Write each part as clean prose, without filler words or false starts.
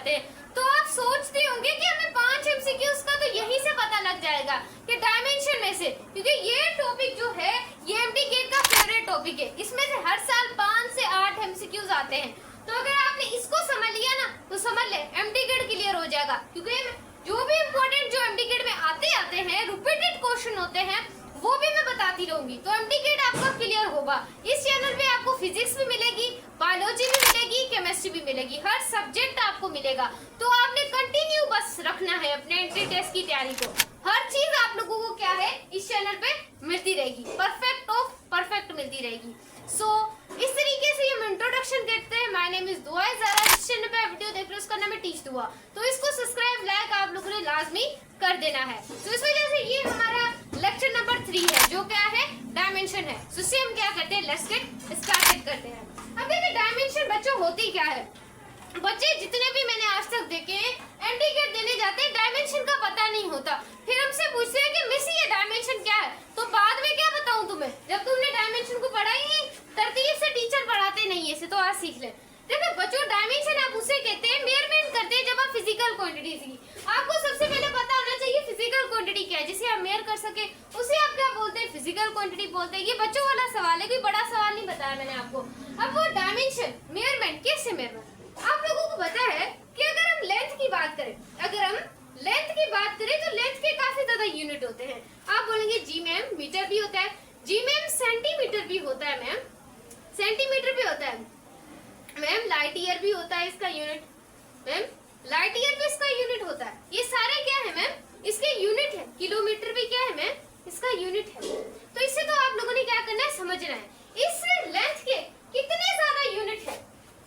जाते हैं। तो आप सोचते होंगे कि हमें 5 एमसीक्यूज का तो यही से पता लग जाएगा कि डायमेंशन में से, क्योंकि ये टॉपिक जो है ये एमडी गेट का फेवरेट टॉपिक है। इसमें से हर साल 5 से 8 एमसीक्यूज आते हैं। तो अगर आपने इसको समझ लिया ना तो समझ ले एमडी गेट क्लियर हो जाएगा, क्योंकि जो भी इम्पोर्टेंट जो एमडी गेट में आते हैं रिपीटेड क्वेश्चन होते हैं वो भी मैं बताती रहूंगी। तो एमडी गेट आपका क्लियर होगा। इस चैनल पे आपको फिजिक्स भी मिलेगी, बायोलॉजी भी मिलेगी, केमिस्ट्री भी मिलेगी, हर सब्जेक्ट आपको मिलेगा। तो आपने कंटिन्यू बस रखना है अपने एंट्री टेस्ट की तैयारी को। हर चीज आप लोगों को क्या है इस चैनल पे मिलती रहेगी, परफेक्ट ऑफ परफेक्ट मिलती रहेगी। सो इस तरीके से हम इंट्रोडक्शन करते हैं। माय नेम इज दुआ ज़ारा। इस चैनल पे वीडियो देख रहे हो, उसका नाम है टीच दुआ। तो इसको सब्सक्राइब लाइक आप लोगों ने लाजमी कर देना है। तो इस वजह से ये हमारा लेक्चर नंबर 3 है जो क्या है डायमेंशन है। तो इससे हम क्या करते हैं लेट्स गेट स्टार्टेड करते हैं। अब देखिए डायमेंशन बच्चों होती क्या है। बच्चे जितने भी मैंने आज तक देखे एमडी गेट देने जाते हैं डायमेंशन का पता नहीं होता। फिर हमसे पूछते हैं कि मिस ये डायमेंशन क्या है। तो बाद में क्या बताऊं तुम्हें, जब तुमने डायमेंशन को पढ़ा ही नहीं, तरतीब से टीचर पढ़ाते नहीं है इसे, तो आज सीख ले। देखो बच्चों डायमेंशन आप उसे कहते हैं मेजरमेंट करते हैं जब आप फिजिकल क्वांटिटी की। आपको सबसे पहले पता होना चाहिए फिजिकल क्वांटिटी क्या है जिसे आप मेजर कर सके, उसे आप क्या बोलते हैं फिजिकल क्वांटिटी बोलते हैं। ये बच्चों वाला सवाल है, कोई बड़ा सवाल नहीं बताया मैंने आपको। अब वो डायमेंशन मेजरमेंट कैसे मेजरमेंट आप लोगों को पता है कि अगर हम लेंथ की बात करें, तो लेंथ के काफी ज्यादा यूनिट होते हैं। आप बोलेंगे जी मैम मीटर भी होता है, जी मैम सेंटीमीटर भी होता है, मैम सेंटीमीटर भी होता है, मैम लाइट ईयर भी होता है इसका यूनिट, मैम लाइट ईयर भी इसका यूनिट होता है। ये सारे क्या है मैम इसके यूनिट है। किलोमीटर भी क्या है मैम इसका यूनिट है। तो इससे तो आप लोगों ने क्या करना है समझना है इस लेंथ के कितने ज्यादा यूनिट है,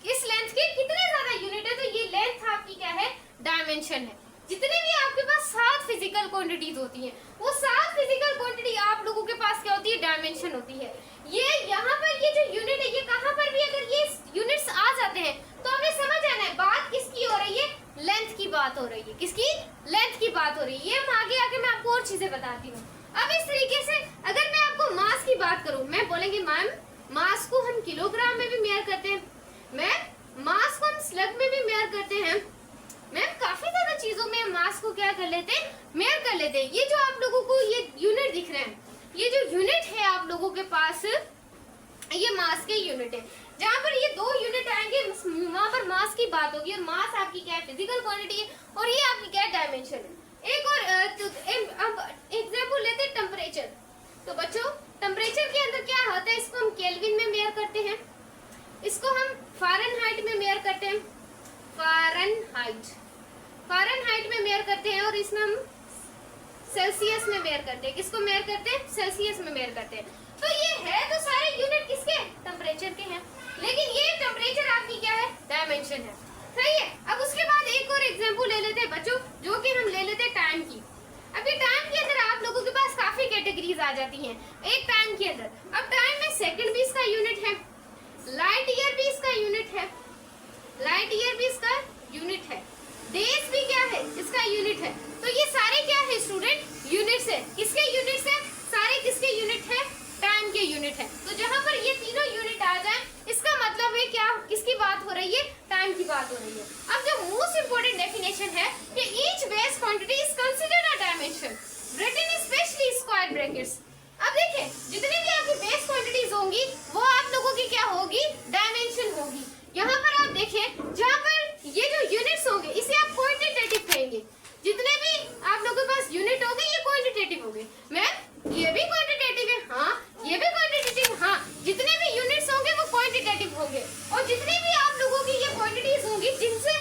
इस लेंथ के कितने ज्यादा यूनिट है। तो ये लेंथ आपकी क्या है डायमेंशन है। जितने भी आपके पास 7 फिजिकल क्वांटिटीज होती हैं वो 7 फिजिकल क्वांटिटी आप लोगों के पास क्या होती है डायमेंशन होती है। ये यहाँ पर ये जो यूनिट है ये कहाँ पर भी अगर ये यूनिट्स आ जाते हैं तो हमें समझ आना है बात किसकी हो रही है, लेंथ की बात हो रही है। किसकी, लेंथ की बात हो रही है। ये हम आगे मैं आपको और चीजें बताती हूँ। अब इस तरीके से अगर मैं आपको मास की बात करूँ, मैं बोलेंगे मैम मास को हम किलोग्राम में भी मेजर करते हैं, मैम मास को हम स्लग में भी मेजर करते हैं, मैम काफी ज्यादा चीजों में मास को क्या कर लेते हैं मेजर कर लेते हैं। ये जो आप लोगों को ये यूनिट दिख रहे हैं, ये जो यूनिट है आप लोगों के पास ये मास के यूनिट है। जहाँ पर ये 2 यूनिट आएंगे वहाँ पर मास की बात होगी और मास आपकी क्या है फिजिकल क्वांटिटी है और ये आपकी क्या है डायमेंशन है। एक और एग्जाम्पल लेते हैं टेम्परेचर। तो बच्चों टेम्परेचर के अंदर क्या होता है, इसको हम केल्विन में मेजर करते हैं, इसको हम फ़ारेनहाइट में मेजर करते हैं, फ़ारेनहाइट में मेजर करते हैं और इसमें हम सेल्सियस में मेजर करते हैं। किसको मेजर करते हैं, सेल्सियस में मेजर करते हैं। तो ये है तो सारे यूनिट किसके टेम्परेचर के हैं, लेकिन ये टेम्परेचर आपकी क्या है डायमेंशन है, सही है। अब उसके बाद एक और एग्जांपल ले लेते हैं बच्चों जो कि हम ले लेते हैं टाइम की। अभी टाइम के अंदर आप लोगों के पास काफी कैटेगरीज आ जाती हैं एक टाइम के अंदर। अब टाइम में सेकंड भी इसका यूनिट है, लाइट ईयर भी इसका यूनिट है, लाइट ईयर भी इसका यूनिट है, डेज भी क्या है इसका यूनिट है। तो ये सारे क्या है स्टूडेंट यूनिट्स है। किसके यूनिट्स है, सारे किसके यूनिट है, टाइम के यूनिट है। तो जहाँ पर ये तीनों यूनिट आ जाए इसका मतलब है क्या किसकी बात हो रही है, टाइम की बात हो रही है। अब जो मोस्ट इंपोर्टेंट डेफिनेशन है कि each base quantity is considered a dimension written specially square brackets. अब देखिए जितनी भी आपकी बेस क्वांटिटीज होंगी वो आप लोगों की क्या होगी डायमेंशन होगी। यहाँ पर आप देखिए जहाँ पर ये जो यूनिट्स होंगे इसे आप क्वांटिटेटिव कहेंगे। जितने भी आप लोगों के पास यूनिट होंगे ये क्वांटिटेटिव होंगे। मैम ये भी क्वांटिटेटिव है, हाँ ये भी क्वांटिटेटिव, हाँ जितने भी यूनिट्स होंगे वो क्वांटिटेटिव होंगे। और जितने भी आप लोगों की ये क्वांटिटीज होंगी जिनसे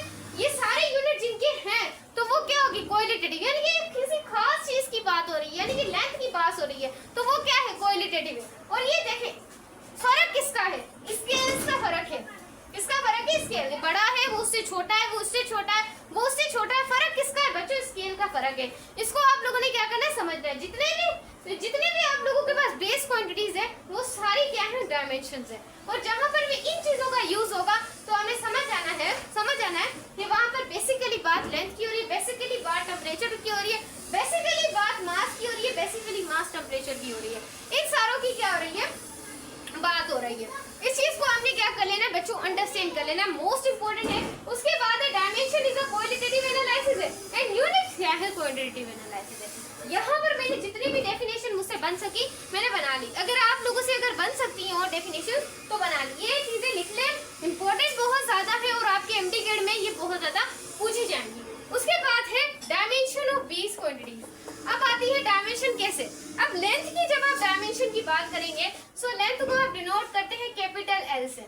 ये सारे यूनिट जिनके हैं तो वो क्या होगी क्वालिटेटिव, यानी कि किसी खास चीज की बात हो रही है, यानी कि लेंथ की बात हो रही है तो वो क्या है क्वालिटेटिव है। और ये देखें फर्क किसका है, स्केल का फर्क है, इसका फर्क है स्केल, बड़ा है वो उससे छोटा है, वो उससे छोटा है, वो उससे छोटा है, फर्क किसका है बच्चों स्केल का फर्क है। इसको आप लोगों ने क्या करना है समझना है। जितने भी आप लोगों के पास बेस क्वांटिटीज है वो सारी क्या है डायमेंशंस है। और जहाँ पर भी इन चीजों का यूज होगा तो हमें समझ आना है कि वहाँ पर बेसिकली बात लेंथ की हो रही है, बेसिकली बात टेम्परेचर की हो रही है, बेसिकली बात मास की हो रही है, बेसिकली मास टेम्परेचर की हो रही है। इन सारों की क्या हो रही है बात हो रही है। इस चीज को हमने क्या कर लेना बच्चों, अंडरस्टैंड कर लेना, मोस्ट इंपोर्टेंट है। उसके बाद है dimension is a qualitative analysis है एंड यूनिट क्या है, क्वांटिटेटिव एनालिसिस है। यहाँ पर मैंने जितनी भी डेफिनेशन मुझसे बन सकी मैंने बना ली। अगर आप लोगों से अगर बन सकती हैं और डेफिनेशन तो बना ली। ये चीजें लिख लें, इंपॉर्टेंट बहुत ज्यादा है और आपके एमडी ग्रेड में ये बहुत ज्यादा पूछी जाएंगी। उसके बाद है डायमेंशन ऑफ बेस क्वांटिटीज। अब आती है डायमेंशन कैसे। अब लेंथ की जब आप डायमेंशन की बात करेंगे सो लेंथ को आप डिनोट करते हैं कैपिटल एल से।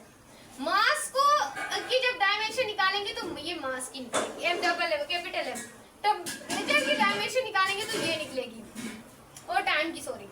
मास को की जब डायमेंशन निकालेंगे तो ये मास की निकलेगी, M double capital M. Temperature की डायमेंशन निकालेंगे तो ये निकलेगी, और टाइम की सॉरी।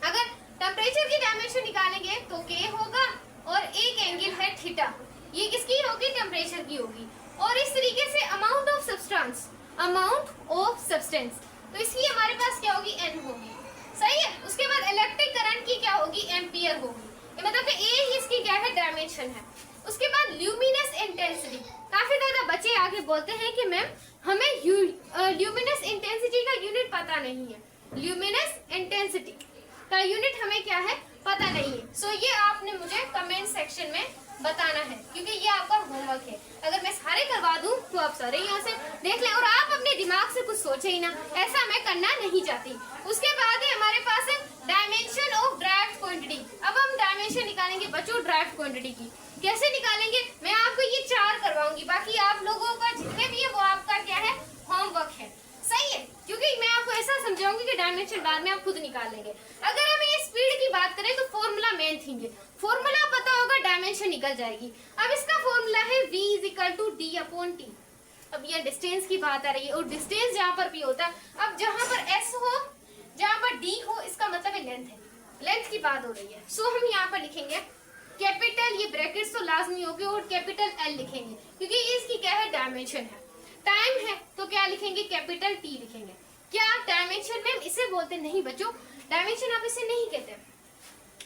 अगर टेम्परेचर की डायमेंशन निकालेंगे तो के होगा और एक एंगल है थीटा, ये किसकी होगी, टेम्परेचर की होगी। और इस तरीके से amount of substance, amount of substance, तो इसकी हमारे पास क्या होगी, एन होगी, सही है। उसके बाद इलेक्ट्रिक करंट की क्या होगी, एम्पियर होगी, मतलब कि ए ही इसकी क्या है, डायमेंशन है। उसके बाद ल्यूमिनस इंटेंसिटी, काफी ज्यादा बच्चे आगे बोलते हैं कि मैम हमें ल्यूमिनस इंटेंसिटी का यूनिट पता नहीं है, ल्यूमिनस इंटेंसिटी का यूनिट हमें क्या है, पता नहीं है। सो ये आपने मुझे कमेंट सेक्शन में बताना है, क्योंकि ये आपका होमवर्क है। अगर मैं सारे करवा दूं तो आप सारे यहाँ से देख लें और आप अपने दिमाग से कुछ सोचे ही ना, ऐसा मैं करना नहीं चाहती। उसके बाद है हमारे पास है डायमेंशन ऑफ ड्राइव्ड क्वांटिटी। अब हम डायमेंशन निकालेंगे बच्चों ड्राइव्ड क्वांटिटी की। कैसे निकालेंगे, मैं आपको ये 4 करवाऊंगी, बाकी आप लोगों का जितने भी है वो आपका क्या है, होमवर्क है, सही है। क्योंकि मैं आपको ऐसा समझाऊंगी कि डायमेंशन बाद में आप खुद निकाल लेंगे। अगर हम ये स्पीड की बात करें तो फॉर्मूला मेन थिंग है, फॉर्मूला पता होगा डायमेंशन निकल जाएगी। अब इसका फॉर्मूला है v = d/t। अब ये डिस्टेंस की बात आ रही है और डिस्टेंस जहाँ पर भी होता है, अब जहाँ पर s हो जहाँ पर d हो इसका मतलब है लेंथ है, लेंथ की बात हो रही है। सो हम यहाँ पर लिखेंगे कैपिटल, ये ब्रैकेट्स तो लाजमी होगी, और कैपिटल L लिखेंगे क्योंकि ये इसकी क्या है, डायमेंशन है। टाइम है तो क्या लिखेंगे, कैपिटल T लिखेंगे। क्या डायमेंशन मैम इसे बोलते नहीं बच्चों, डायमेंशन आप इसे नहीं कहते।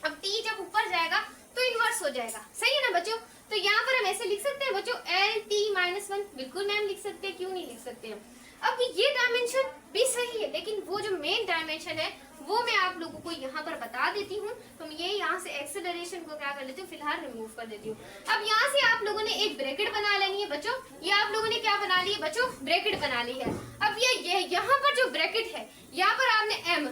अब T जब ऊपर जाएगा तो इनवर्स हो जाएगा, सही है ना बच्चों। तो यहाँ पर हम ऐसे लिख सकते हैं बच्चों LT-1, बिल्कुल मैम लिख सकते हैं, क्यों नहीं लिख सकते हैं। अब ये डायमेंशन भी सही है, लेकिन वो जो मेन डायमेंशन है वो मैं आप लोगों को यहाँ पर बता देती हूँ। तो मैं ये यहाँ से एक्सेलरेशन को क्या कर लेती हूँ, फिलहाल रिमूव कर देती हूँ। अब यहाँ से आप लोगों ने एक ब्रैकेट बना लेनी है बच्चों, ये आप लोगों ने क्या बना ली है बच्चों, ब्रैकेट बना ली है। अब ये यहाँ पर जो ब्रैकेट है यहाँ पर आपने एम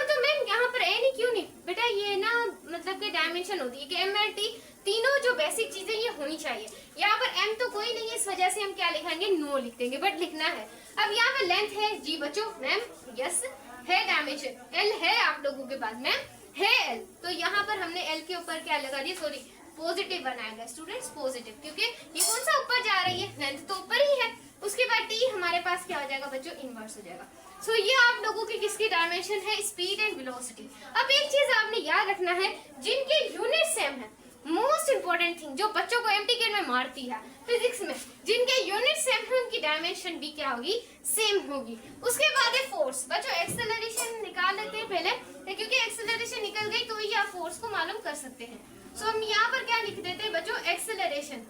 तो मैम यहाँ पर एन ही क्यों नहीं बेटा, ये ना मतलब कि डायमेंशन होती है कि एम एल टी तीनों जो बेसिक चीजें ये होनी चाहिए। यहाँ पर एम तो कोई नहीं है, इस वजह से हम क्या लिखेंगे, नो लिख देंगे, बट लिखना है। अब यहाँ पे लेंथ है जी बच्चों, मैम यस है, डायमेंशन एल है आप लोगों के पास, मैम है एल, तो यहाँ पर हमने एल के ऊपर क्या लगा दिया, सॉरी पॉजिटिव बनाएगा स्टूडेंट्स, पॉजिटिव, क्योंकि ये कौन सा ऊपर जा रही है, लेंथ तो ऊपर ही है। उसके बाद टी हमारे पास क्या हो जाएगा बच्चों, इनवर्स हो जाएगा। सो ये आप लोगों की किसकी डायमेंशन है, स्पीड एंड वेलोसिटी। अब एक चीज आपने याद रखना है, जिनके यूनिट सेम है, मोस्ट इंपोर्टेंट थिंग जो बच्चों को एमटी में मारती है फिजिक्स में, जिनके यूनिट सेम है उनकी डायमेंशन भी क्या होगी, सेम होगी। उसके बाद है फोर्स। बच्चों एक्सेलरेशन निकाल लेते हैं पहले, क्योंकि एक्सेलरेशन निकल गई तो ही आप फोर्स को मालूम कर सकते हैं। सो हम यहाँ पर क्या लिख देते हैं बच्चों, एक्सेलरेशन,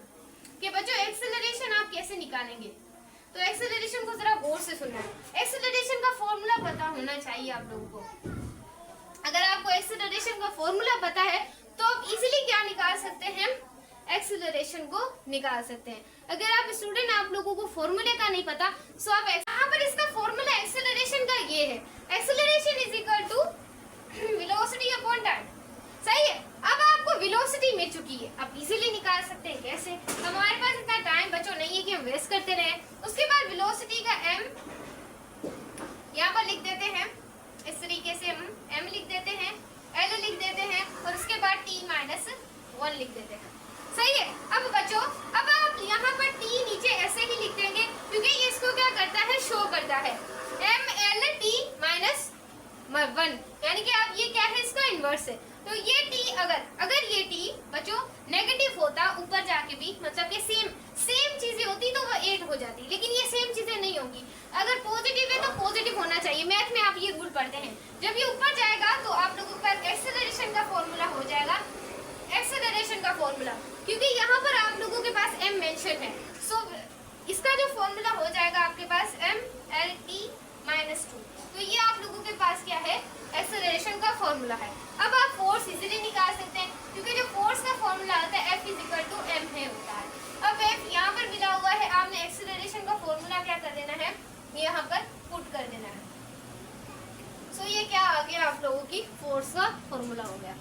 कि बच्चों एक्सेलरेशन आप कैसे निकालेंगे। तो एक्सेलरेशन को जरा गौर से सुनना, एक्सेलरेशन का फॉर्मूला पता होना चाहिए आप लोगों को। अगर आपको एक्सेलरेशन का फॉर्मूला पता है तो आप इजीली क्या निकाल सकते हैं, एक्सेलरेशन को निकाल सकते हैं। अगर आप स्टूडेंट आप लोगों को फॉर्मूले का नहीं पता तो आप यहाँ पर इसका फॉर्मूला एक्सेलरेशन का ये है, acceleration is equal to velocity upon time, सही है। अब आपको वेलोसिटी मिल चुकी है, आप इजीली निकाल सकते हैं। कैसे, हमारे पास इतना टाइम बच्चों नहीं है कि हम वेस्ट करते रहे। उसके बाद वेलोसिटी का m यहाँ पर लिख देते हैं, इस तरीके से हम m लिख देते हैं, l लिख देते हैं, और उसके बाद t-1 लिख देते हैं, सही है। अब बच्चों अब आप यहाँ पर t नीचे ऐसे ही लिख देंगे, क्योंकि ये इसको क्या करता है, शो करता है m-l-t-1, यानी कि आप ये क्या है, इसका इनवर्स है। तो ये t अगर ये t बच्चों नेगेटिव होता ऊपर जाके भी, मतलब कि सेम चीजें होती तो वो 8 हो जाती, लेकिन ये सेम चीजें नहीं होंगी। अगर पॉजिटिव है तो पॉजिटिव होना चाहिए, मैथ में आप ये रूल पढ़ते हैं। जब ये ऊपर जाएगा तो आप लोगों के पास एक्सेलरेशन का फॉर्मूला हो जाएगा, एक्सेलरेशन का फॉर्मूला, क्योंकि यहाँ पर आप लोगों के पास m मेंशन है। सो इसका जो फॉर्मूला हो जाएगा आपके पास m-l-t-2, तो ये आप लोगों के पास क्या है, एक्सेलरेशन का फॉर्मूला है। अब आप फोर्स इजीली निकाल सकते हैं, क्योंकि जो फोर्स का फॉर्मूला फॉर्मूला आता है F is equal to M है होता है। अब F यहाँ पर मिला हुआ है, आपने एक्सीलरेशन का फॉर्मूला क्या कर देना है, यहाँ पर पुट कर देना है। सो ये क्या आ गया आप लोगों की फोर्स का फॉर्मूला हो गया।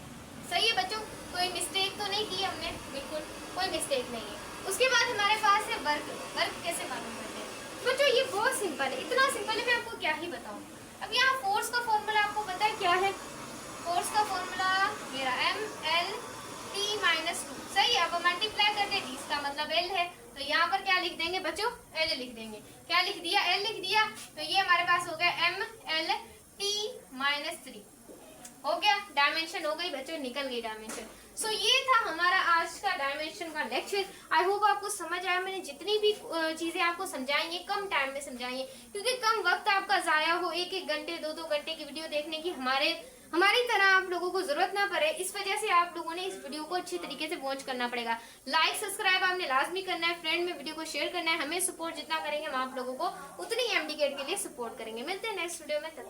सही है बच्चों, कोई मिस्टेक तो नहीं की हमने, बिल्कुल कोई मिस्टेक नहीं है। उसके बाद हमारे पास है वर्क। वर्क कैसे मालूम करते हैं बच्चों, ये बहुत सिंपल है, इतना सिंपल है मैं आपको क्या ही बताऊं। अब यहाँ फोर्स का फॉर्मूला आपको पता है क्या है, फोर्स का फॉर्मूला मेरा MLT-2। सही है, अब मल्टीप्लाई करके डी का मतलब L है, तो यहाँ पर क्या लिख देंगे बच्चों, L लिख देंगे। क्या लिख दिया, L लिख दिया, तो ये हमारे पास हो गया MLT-3 हो गया। डायमेंशन हो गई बच्चों, निकल गई डायमेंशन। सो ये था हमारा आज का डायमेंशन का लेक्चर। आई होप आपको समझ आया। मैंने जितनी भी चीजें आपको समझाई है कम टाइम में समझाई है, क्योंकि कम वक्त आपका जाया हो, एक एक घंटे दो घंटे की वीडियो देखने की हमारी तरह आप लोगों को जरूरत ना पड़े। इस वजह से आप लोगों ने इस वीडियो को अच्छी तरीके से वॉच करना पड़ेगा। लाइक सब्सक्राइब आपने लाजमी करना है, फ्रेंड में वीडियो को शेयर करना है। हमें सपोर्ट जितना करेंगे हम आप लोगों को उतनी MD गेट के लिए सपोर्ट करेंगे। मिलते हैं नेक्स्ट वीडियो में, तब तक